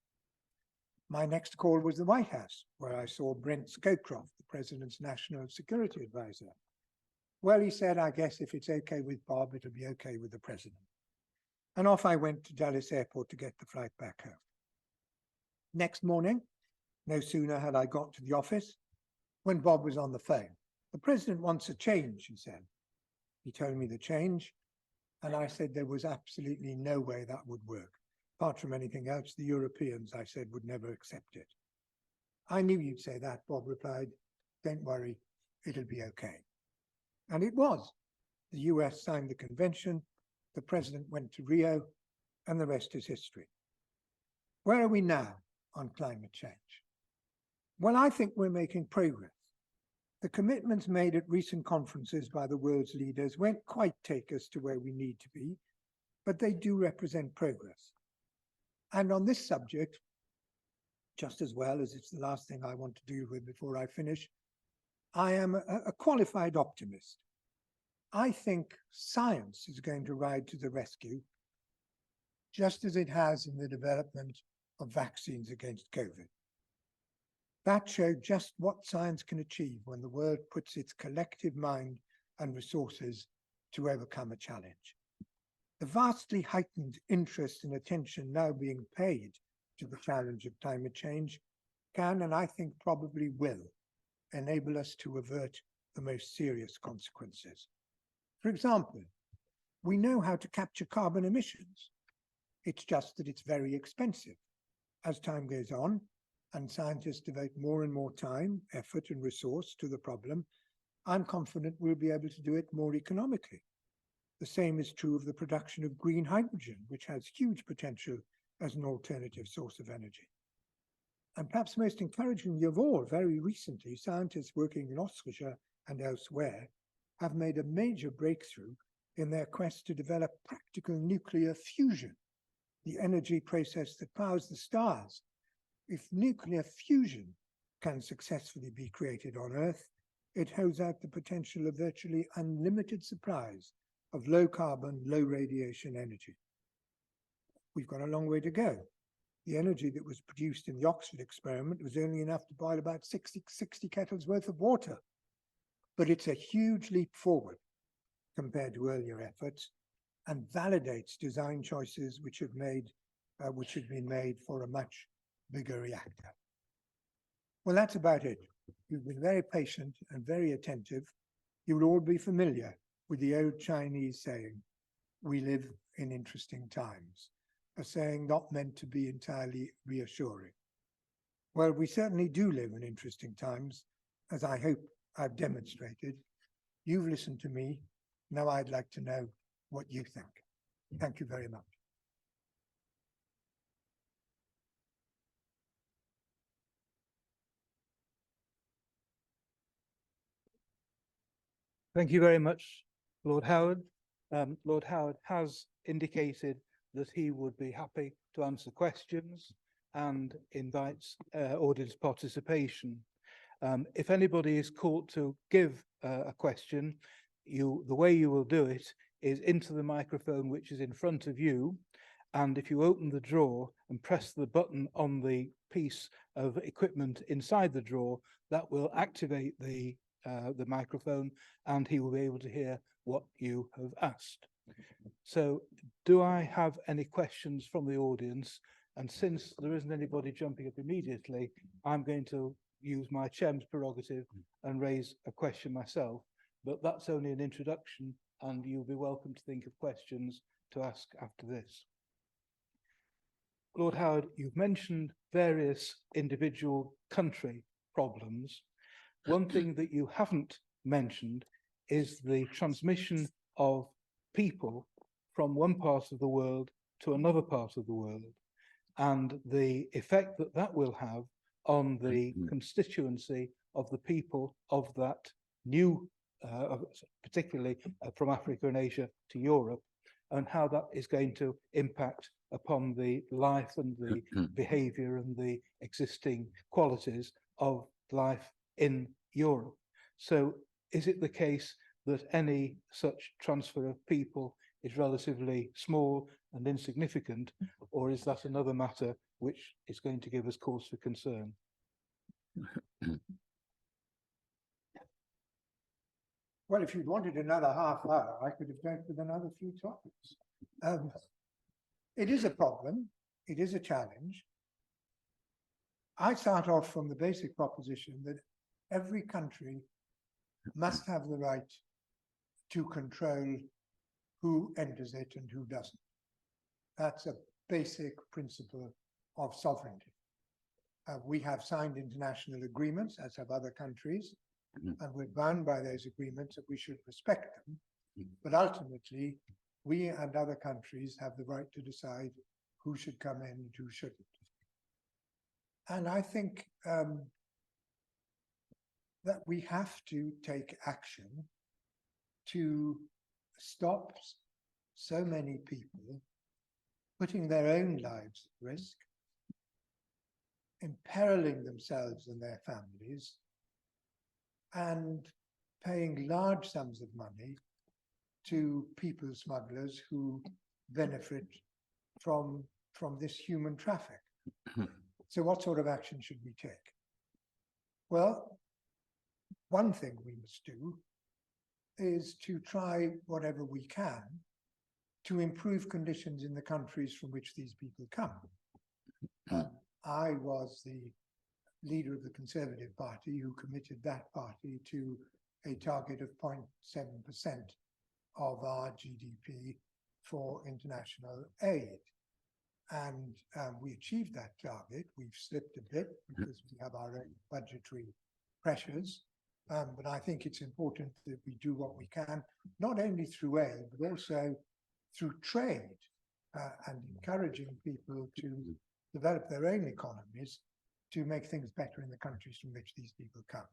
My next call was the White House, where I saw Brent Scowcroft, the president's national security advisor. Well, he said, I guess if it's okay with Bob, it'll be okay with the president. And off I went to Dallas Airport to get the flight back home. Next morning, no sooner had I got to the office when Bob was on the phone. The president wants a change, he said. He told me the change, and I said there was absolutely no way that would work. Apart from anything else, the Europeans, I said, would never accept it. I knew you'd say that, Bob replied. Don't worry, it'll be okay. And it was. The US signed the convention, the president went to Rio, and the rest is history. Where are we now on climate change? Well, I think we're making progress. The commitments made at recent conferences by the world's leaders won't quite take us to where we need to be, but they do represent progress. And on this subject, just as well as it's the last thing I want to deal with before I finish, I am a qualified optimist. I think science is going to ride to the rescue, just as it has in the development of vaccines against COVID. That showed just what science can achieve when the world puts its collective mind and resources to overcome a challenge. The vastly heightened interest and attention now being paid to the challenge of climate change can, and I think probably will, enable us to avert the most serious consequences. For example, we know how to capture carbon emissions. It's just that it's very expensive. As time goes on, and scientists devote more and more time, effort, and resource to the problem, I'm confident we'll be able to do it more economically. The same is true of the production of green hydrogen, which has huge potential as an alternative source of energy. And perhaps most encouragingly of all, very recently, scientists working in Austria and elsewhere have made a major breakthrough in their quest to develop practical nuclear fusion, the energy process that powers the stars. If nuclear fusion can successfully be created on Earth, it holds out the potential of virtually unlimited supplies of low carbon, low radiation energy. We've got a long way to go. The energy that was produced in the Oxford experiment was only enough to boil about 60 kettles worth of water. But it's a huge leap forward compared to earlier efforts and validates design choices which have been made for a much bigger reactor. Well, that's about it. You've been very patient and very attentive. You will all be familiar with the old Chinese saying, we live in interesting times, a saying not meant to be entirely reassuring. Well, we certainly do live in interesting times, as I hope I've demonstrated. You've listened to me. Now I'd like to know what you think. Thank you very much. Thank you very much, Lord Howard. Lord Howard has indicated that he would be happy to answer questions and invites audience participation. If anybody is called to give a question, the way you will do it is into the microphone which is in front of you, and if you open the drawer and press the button on the piece of equipment inside the drawer, that will activate the microphone, and he will be able to hear what you have asked. So, do I have any questions from the audience? And since there isn't anybody jumping up immediately, I'm going to use my chairman's prerogative and raise a question myself. But that's only an introduction, and you'll be welcome to think of questions to ask after this. Lord Howard, you've mentioned various individual country problems. One thing that you haven't mentioned is the transmission of people from one part of the world to another part of the world, and the effect that that will have on the constituency of the people of that new, particularly from Africa and Asia to Europe, and how that is going to impact upon the life and the behavior and the existing qualities of life in Europe. So is it the case that any such transfer of people is relatively small and insignificant, or is that another matter which is going to give us cause for concern? Well, if you'd wanted another half hour, I could have dealt with another few topics. It is a problem. It is a challenge. I start off from the basic proposition that every country must have the right to control who enters it and who doesn't. That's a basic principle of sovereignty. We have signed international agreements, as have other countries, and we're bound by those agreements that we should respect them. But ultimately, we and other countries have the right to decide who should come in and who shouldn't. And I think that we have to take action to stop so many people putting their own lives at risk, imperiling themselves and their families, and paying large sums of money to people smugglers who benefit from this human traffic. So what sort of action should we take? Well, one thing we must do is to try whatever we can to improve conditions in the countries from which these people come. I was the leader of the Conservative Party who committed that party to a target of 0.7% of our GDP for international aid. And we achieved that target. We've slipped a bit because we have our own budgetary pressures. But I think it's important that we do what we can, not only through aid, but also through trade and encouraging people to develop their own economies to make things better in the countries from which these people come.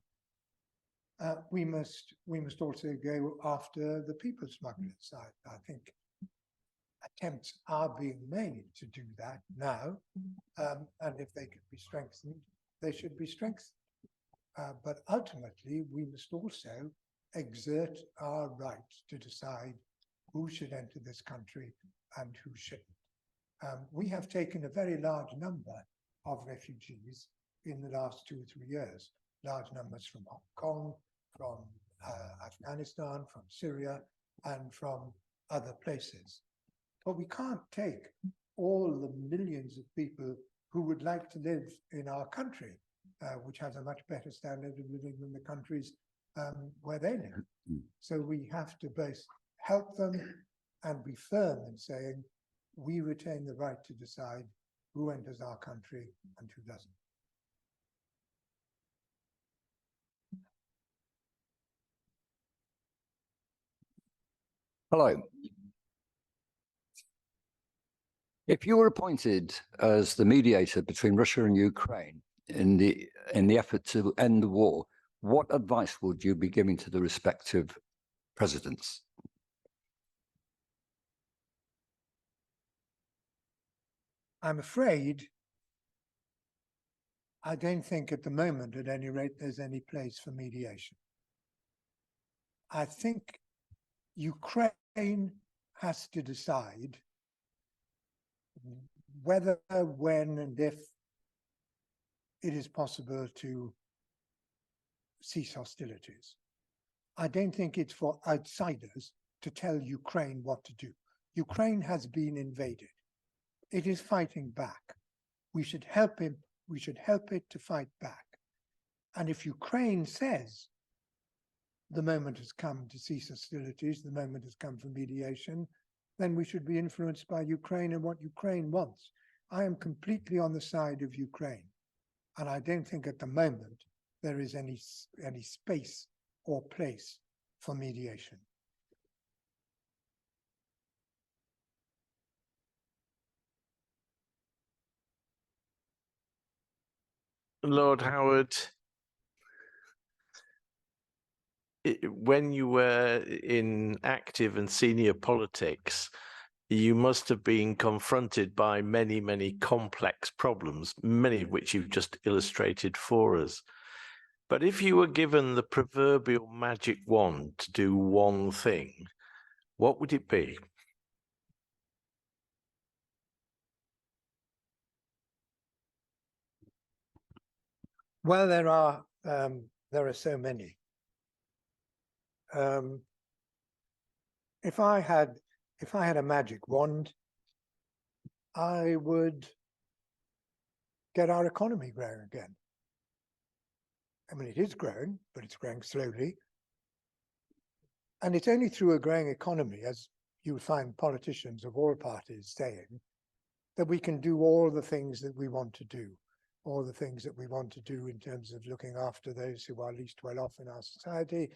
We must also go after the people smugglers. I think attempts are being made to do that now, and if they could be strengthened, they should be strengthened. But ultimately, we must also exert our right to decide who should enter this country and who shouldn't. We have taken a very large number of refugees in the last 2 or 3 years, large numbers from Hong Kong, from Afghanistan, from Syria, and from other places. But we can't take all the millions of people who would like to live in our country, which has a much better standard of living than the countries where they live. So we have to both help them and be firm in saying we retain the right to decide who enters our country and who doesn't. Hello. If you were appointed as the mediator between Russia and Ukraine in the effort to end the war, what advice would you be giving to the respective presidents? I'm afraid I don't think at the moment, at any rate, there's any place for mediation. I think Ukraine has to decide whether, when, and if it is possible to cease hostilities. I don't think it's for outsiders to tell Ukraine what to do. Ukraine has been invaded. It is fighting back. We should help him. We should help it to fight back. And if Ukraine says the moment has come to cease hostilities, the moment has come for mediation, then we should be influenced by Ukraine and what Ukraine wants. I am completely on the side of Ukraine. And I don't think at the moment there is any space or place for mediation. Lord Howard, when you were in active and senior politics, you must have been confronted by many, many complex problems, many of which you've just illustrated for us. But if you were given the proverbial magic wand to do one thing, what would it be? Well, there are so many. If I had a magic wand, I would get our economy growing again. I mean, it is growing, but it's growing slowly. And it's only through a growing economy, as you would find politicians of all parties saying, that we can do all the things that we want to do, all the things that we want to do in terms of looking after those who are least well off in our society,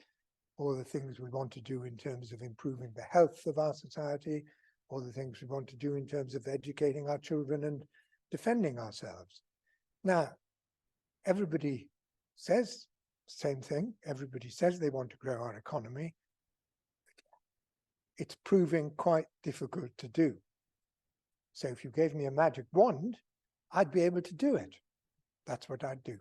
all the things we want to do in terms of improving the health of our society, all the things we want to do in terms of educating our children and defending ourselves. Now, everybody says the same thing. Everybody says they want to grow our economy. It's proving quite difficult to do. So if you gave me a magic wand, I'd be able to do it. That's what I'd do.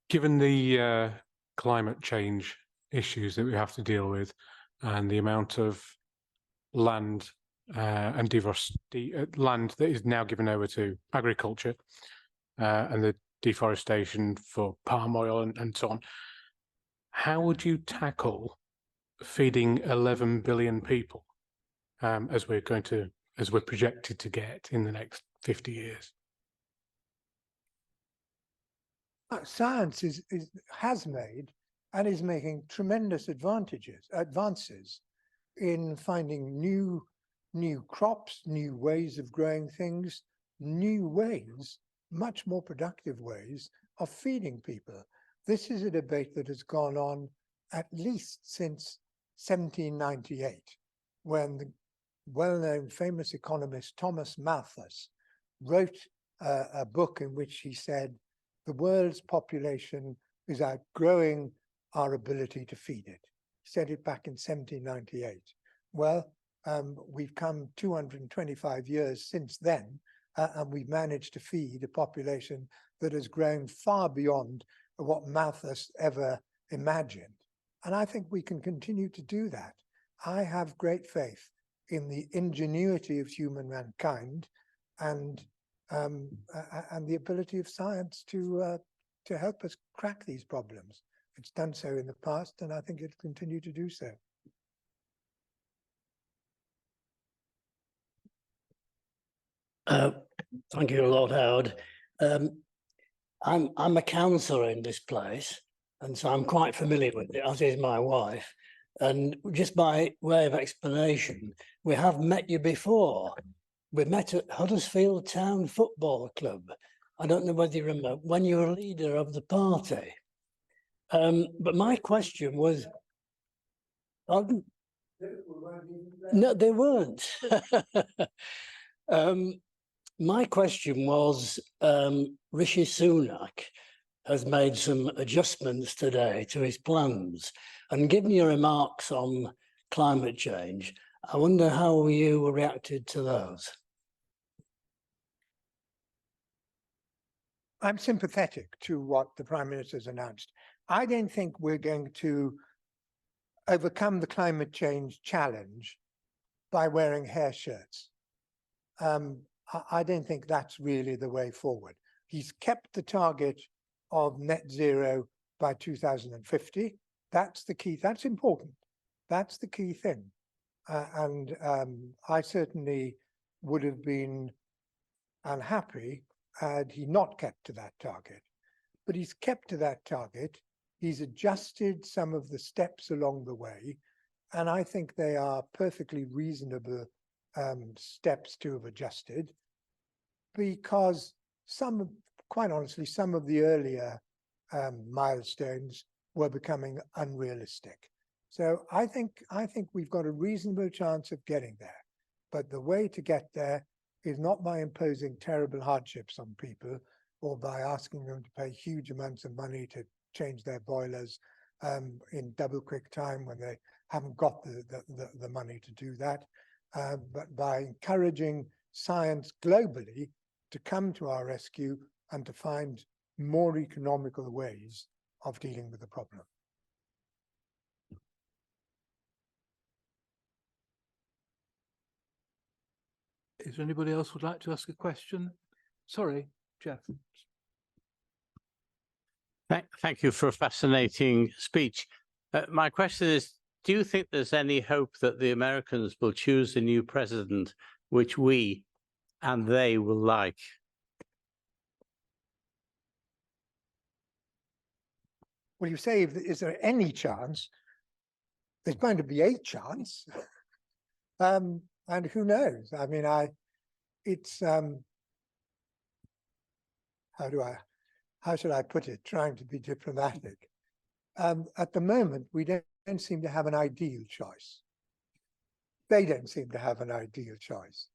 Given the climate change issues that we have to deal with and the amount of land and diversity land that is now given over to agriculture and the deforestation for palm oil and so on, how would you tackle feeding 11 billion people as we're projected to get in the next 50 years? Science has made and is making tremendous advances in finding new crops, new ways of growing things, new ways, much more productive ways of feeding people. This is a debate that has gone on at least since 1798, when the well-known famous economist Thomas Malthus wrote a book in which he said, the world's population is outgrowing our ability to feed it. He said it back in 1798. Well, we've come 225 years since then, and we've managed to feed a population that has grown far beyond what Malthus ever imagined. And I think we can continue to do that. I have great faith in the ingenuity of human mankind and the ability of science to help us crack these problems. It's done so in the past, and I think it'll continue to do so. Thank you, Lord Howard. I'm a councillor in this place, and so I'm quite familiar with it, as is my wife. And just by way of explanation, we have met you before. We met at Huddersfield Town Football Club. I don't know whether you remember, when you were leader of the party. But my question was, no, they weren't. My question was, Rishi Sunak has made some adjustments today to his plans. And given your remarks on climate change, I wonder how you reacted to those. I'm sympathetic to what the Prime Minister's announced. I don't think we're going to overcome the climate change challenge by wearing hair shirts. I don't think that's really the way forward. He's kept the target of net zero by 2050. That's the key. That's important. That's the key thing. I certainly would have been unhappy had he not kept to that target. But he's kept to that target. He's adjusted some of the steps along the way, and I think they are perfectly reasonable steps to have adjusted, because quite honestly, some of the earlier milestones were becoming unrealistic. So I think we've got a reasonable chance of getting there, but the way to get there is not by imposing terrible hardships on people or by asking them to pay huge amounts of money to change their boilers in double quick time when they haven't got the money to do that, but by encouraging science globally to come to our rescue and to find more economical ways of dealing with the problem. Is there anybody else would like to ask a question? Sorry, Jeff. Thank you for a fascinating speech. My question is, do you think there's any hope that the Americans will choose a new president which we and they will like? Well, you say, is there any chance? There's going to be a chance. And who knows? I mean, it's, how should I put it? Trying to be diplomatic. At the moment, we don't seem to have an ideal choice. They don't seem to have an ideal choice.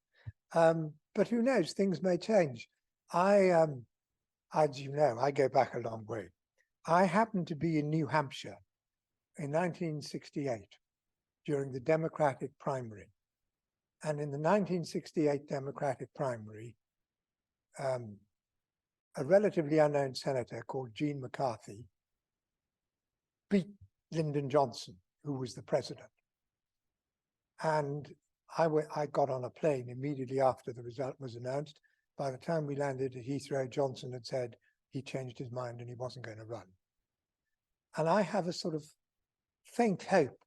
But who knows? Things may change. As you know, I go back a long way. I happened to be in New Hampshire in 1968 during the Democratic primary. And in the 1968 Democratic primary, a relatively unknown senator called Gene McCarthy beat Lyndon Johnson, who was the president. And I got on a plane immediately after the result was announced. By the time we landed at Heathrow, Johnson had said he changed his mind and he wasn't going to run. And I have a sort of faint hope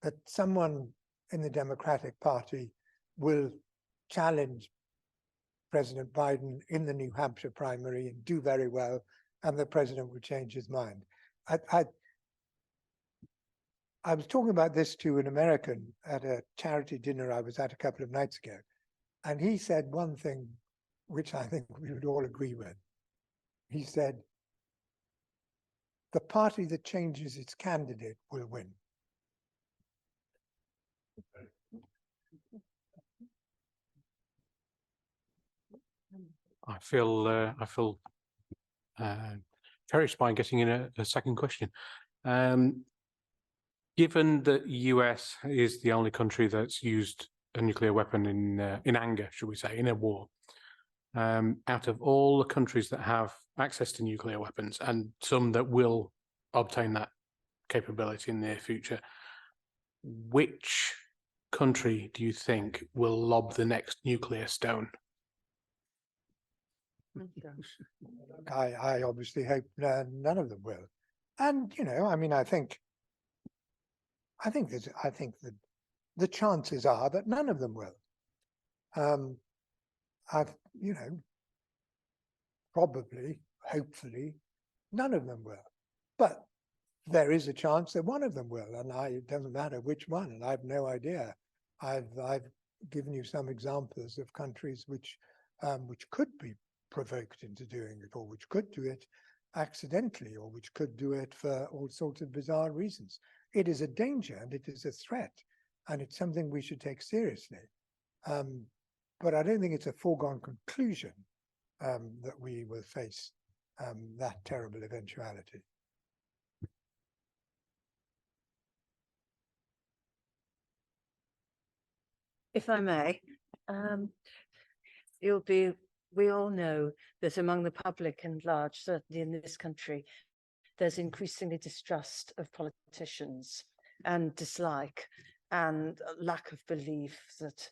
that someone in the Democratic Party will challenge President Biden in the New Hampshire primary and do very well, and the president will change his mind. I was talking about this to an American at a charity dinner I was at a couple of nights ago, and he said one thing which I think we would all agree with. He said, the party that changes its candidate will win. I feel encouraged by getting in a second question. Given that the US is the only country that's used a nuclear weapon in anger, should we say, in a war, out of all the countries that have access to nuclear weapons and some that will obtain that capability in the near future, which country do you think will lob the next nuclear stone? I obviously hope none of them will. And, you know, I mean, I think that the chances are that none of them will. You know, probably, hopefully, none of them will. But there is a chance that one of them will, and it doesn't matter which one, and I have no idea. I've given you some examples of countries which could be provoked into doing it, or which could do it accidentally, or which could do it for all sorts of bizarre reasons. It is a danger and it is a threat, and it's something we should take seriously. But I don't think it's a foregone conclusion that we will face that terrible eventuality. If I may, you'll be we all know that among the public and large, certainly in this country, there's increasingly distrust of politicians and dislike and lack of belief that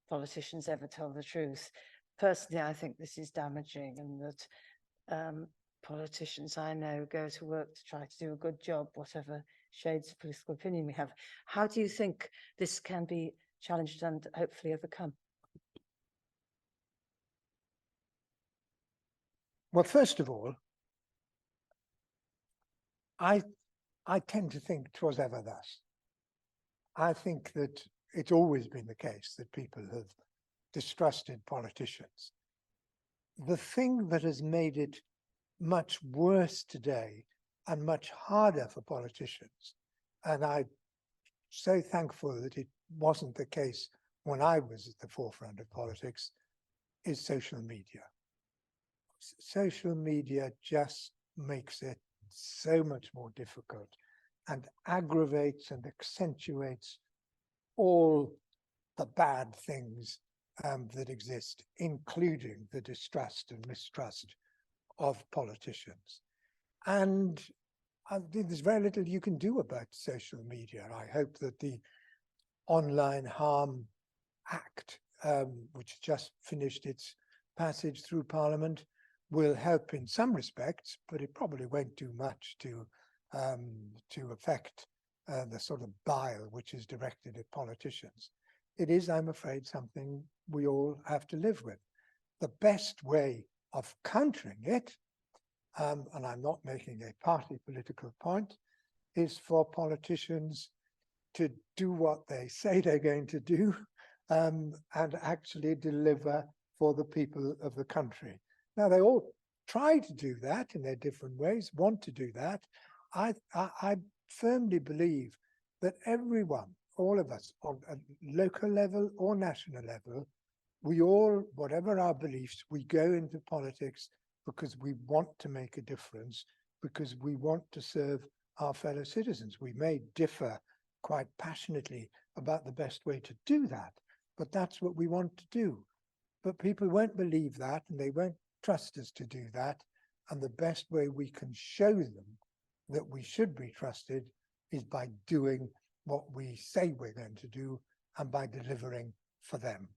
politicians ever tell the truth. Personally, I think this is damaging, and that politicians I know go to work to try to do a good job, whatever shades of political opinion we have. How do you think this can be challenged and hopefully overcome? Well, first of all, I tend to think 'twas ever thus. I think that it's always been the case that people have distrusted politicians. The thing that has made it much worse today and much harder for politicians, and I'm so thankful that it wasn't the case when I was at the forefront of politics, is social media. Social media just makes it so much more difficult and aggravates and accentuates all the bad things that exist, including the distrust and mistrust of politicians. And there's very little you can do about social media. I hope that the Online Harm Act, which just finished its passage through Parliament, will help in some respects, but it probably won't do much to affect the sort of bile which is directed at politicians. It is, I'm afraid, something we all have to live with. The best way of countering it, and I'm not making a party political point, is for politicians to do what they say they're going to do and actually deliver for the people of the country. Now, they all try to do that in their different ways, want to do that. I firmly believe that everyone, all of us, on a local level or national level, we all, whatever our beliefs, we go into politics because we want to make a difference, because we want to serve our fellow citizens. We may differ quite passionately about the best way to do that, but that's what we want to do. But people won't believe that, and they won't trust us to do that. And the best way we can show them that we should be trusted is by doing what we say we're going to do and by delivering for them.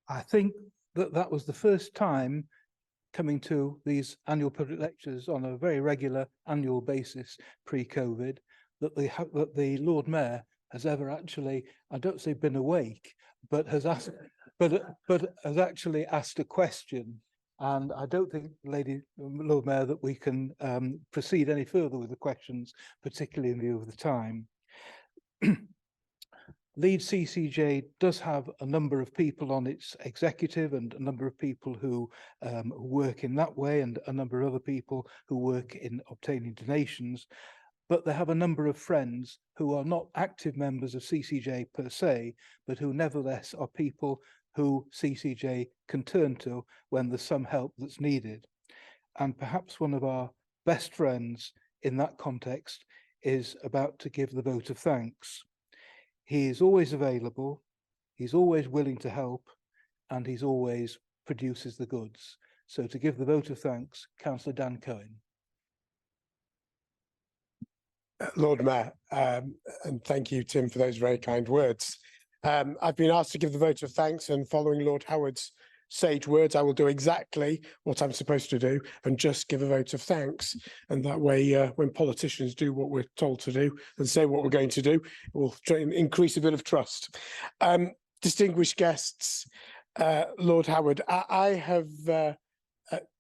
I think that that was the first time coming to these annual public lectures on a very regular annual basis pre-COVID that the Lord Mayor has ever actually, I don't say been awake, but has asked, but has actually asked a question. And I don't think, Lord Mayor, that we can proceed any further with the questions, particularly in view of the time. Leeds CCJ does have a number of people on its executive and a number of people who work in that way, and a number of other people who work in obtaining donations. But they have a number of friends who are not active members of CCJ per se, but who nevertheless are people who CCJ can turn to when there's some help that's needed. And perhaps one of our best friends in that context is about to give the vote of thanks. He is always available, he's always willing to help, and he's always produces the goods. So to give the vote of thanks, Councillor Dan Cohen. Lord Mayor, and thank you, Tim, for those very kind words. I've been asked to give the vote of thanks, and following Lord Howard's sage words, I will do exactly what I'm supposed to do and just give a vote of thanks. And that way, when politicians do what we're told to do and say what we're going to do, it will increase a bit of trust. Distinguished guests, Lord Howard, I have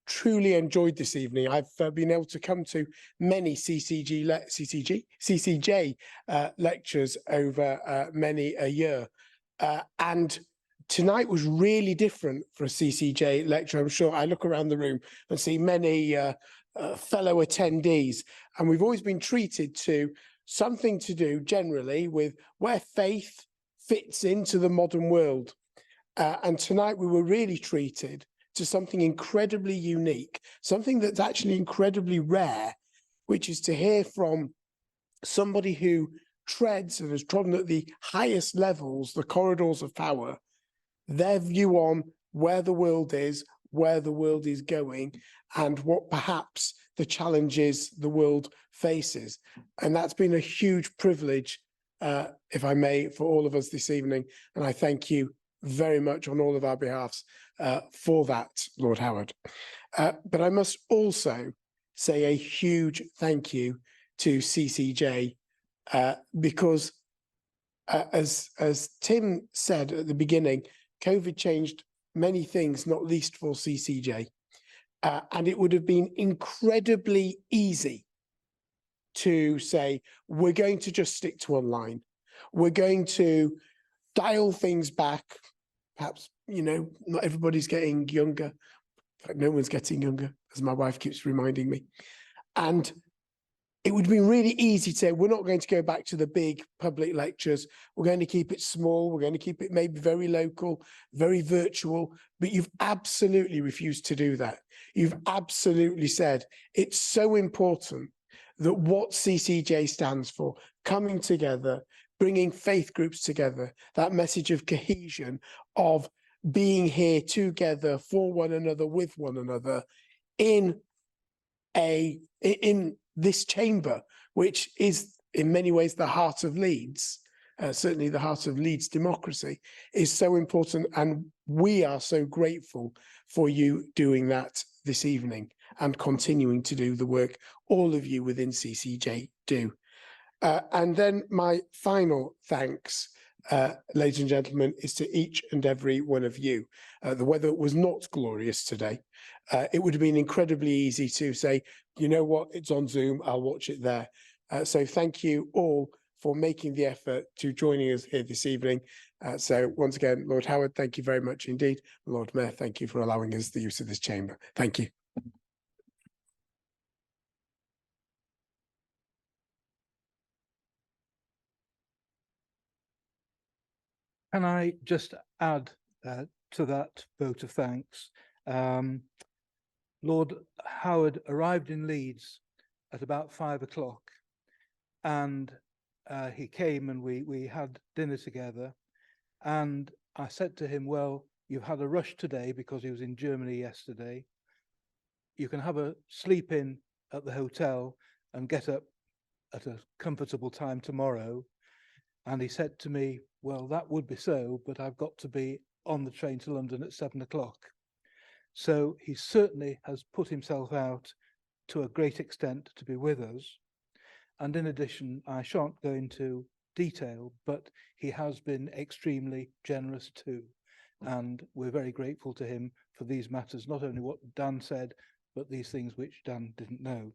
truly enjoyed this evening. I've been able to come to many CCJ lectures over many a year, and tonight was really different for a CCJ lecture. I'm sure I look around the room and see many fellow attendees, and we've always been treated to something to do generally with where faith fits into the modern world. And tonight we were really treated to something incredibly unique, something that's actually incredibly rare, which is to hear from somebody who treads and has trodden at the highest levels, the corridors of power, their view on where the world is going, and what perhaps the challenges the world faces. And that's been a huge privilege, if I may, for all of us this evening. And I thank you very much on all of our behalves for that, Lord Howard. But I must also say a huge thank you to CCJ, because as Tim said at the beginning, COVID changed many things, not least for CCJ. And it would have been incredibly easy to say, we're going to just stick to online. We're going to dial things back. Perhaps, you know, not everybody's getting younger. In fact, no one's getting younger, as my wife keeps reminding me. And it would be really easy to say, we're not going to go back to the big public lectures. We're going to keep it small. We're going to keep it maybe very local, very virtual. But you've absolutely refused to do that. You've absolutely said it's so important that what CCJ stands for, coming together, bringing faith groups together, that message of cohesion, of being here together for one another, with one another, in this chamber, which is in many ways the heart of Leeds, certainly the heart of Leeds democracy, is so important. And we are so grateful for you doing that this evening and continuing to do the work all of you within CCJ do. And then my final thanks, ladies and gentlemen, is to each and every one of you. The weather was not glorious today. It would have been incredibly easy to say, you know what, it's on Zoom, I'll watch it there. So thank you all for making the effort to joining us here this evening. So once again, Lord Howard, thank you very much indeed. Lord Mayor, thank you for allowing us the use of this chamber. Thank you. Can I just add to that vote of thanks? Lord Howard arrived in Leeds at about 5 o'clock, and he came and we had dinner together. And I said to him, well, you've had a rush today because he was in Germany yesterday. You can have a sleep in at the hotel and get up at a comfortable time tomorrow. And he said to me, well, that would be so, but I've got to be on the train to London at 7 o'clock. So he certainly has put himself out to a great extent to be with us. And in addition, I shan't go into detail, but he has been extremely generous too. And we're very grateful to him for these matters, not only what Dan said, but these things which Dan didn't know.